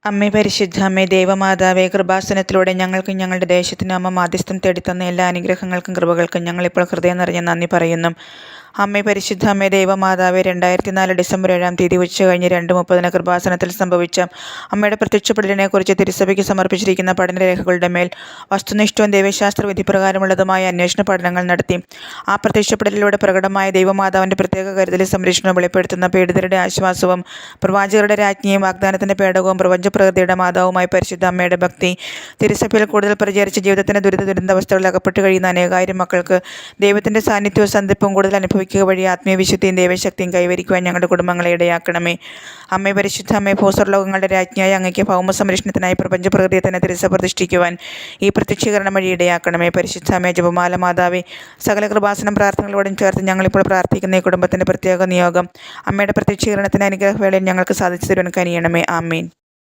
അമ്മേ പരിശുദ്ധ അമ്മേ ദേവമാതാവേ, കൃപാസനത്തിലൂടെ ഞങ്ങൾക്കും ഞങ്ങളുടെ ദേശത്തിനും അമ്മ മാധ്യസ്ഥം തേടിത്തന്ന എല്ലാ അനുഗ്രഹങ്ങൾക്കും കൃപകൾക്കും ഞങ്ങളിപ്പോൾ ഹൃദയം നിറഞ്ഞ നന്ദി പറയുന്നു. അമ്മേ പരിശുദ്ധ അമ്മേ ദേവമാതാവേ, 2004 ഡിസംബർ 7 തീയതി ഉച്ചകഴിഞ്ഞ് 2:30 കൃപാസനത്തിൽ സംഭവിച്ച അമ്മയുടെ പ്രത്യക്ഷപ്പെടലിനെക്കുറിച്ച് തിരുസഭയ്ക്ക് സമർപ്പിച്ചിരിക്കുന്ന പഠനരേഖകളുടെ മേൽ വസ്തുനിഷ്ഠവും ദൈവശാസ്ത്ര വിധിപ്രകാരമുള്ളതുമായ അന്വേഷണ പഠനങ്ങൾ നടത്തി. ആ പ്രത്യക്ഷപ്പെടലിലൂടെ പ്രകടമായ ദൈവമാതാവിൻ്റെ പ്രത്യേക കരുതലും സംരക്ഷണവും വെളിപ്പെടുത്തുന്ന പീഡിതരുടെ ആശ്വാസവും പ്രവാചകരുടെ രാജ്ഞിയും വാഗ്ദാനത്തിൻ്റെ പേടകവും പ്രപഞ്ചപ്രകൃതിയുടെ മാതാവുമായി പരിശുദ്ധ അമ്മയുടെ ഭക്തി തിരുസഭയിൽ കൂടുതൽ പ്രചരിച്ച് ജീവിതത്തിൻ്റെ ദുരിതാവസ്ഥകളിൽ അകപ്പെട്ട് കഴിയുന്ന അനേകായിരം മക്കൾക്ക് ദൈവത്തിൻ്റെ സാന്നിധ്യവും സന്ധിപ്പും കൂടുതൽ അനുഭവിക്കുക വഴി ആത്മീയവിശുദ്ധിയും ദൈവശക്തിയും കൈവരിക്കുവാൻ ഞങ്ങളുടെ കുടുംബങ്ങളെ ഇടയാക്കണമേ. അമ്മേ പരിശുദ്ധ അമ്മേ, ഭൂസ്വർലോകങ്ങളുടെ രാജ്ഞിയായ അങ്ങയ്ക്ക് ഭൗമ സംരക്ഷണത്തിനായി പ്രപഞ്ചപ്രകൃതിയെ തന്നെ തിരുസഭ പ്രതിഷ്ഠിക്കുവാൻ ഈ പ്രത്യക്ഷീകരണം വഴി ഇടയാക്കണമേ. പരിശുദ്ധ അമ്മേ, ജപമാല മാതാവേ, സകല കൃപാസനം പ്രാർത്ഥനകളോടും ചേർത്ത് ഞങ്ങളിപ്പോൾ പ്രാർത്ഥിക്കുന്ന ഈ കുടുംബത്തിൻ്റെ പ്രത്യേക നിയോഗം അമ്മയുടെ പ്രത്യക്ഷീകരണത്തിന് അനുഗ്രഹവേളയിൽ ഞങ്ങൾക്ക് സാധിച്ചു തരുവാൻ കനിയണമേ. ആമേൻ.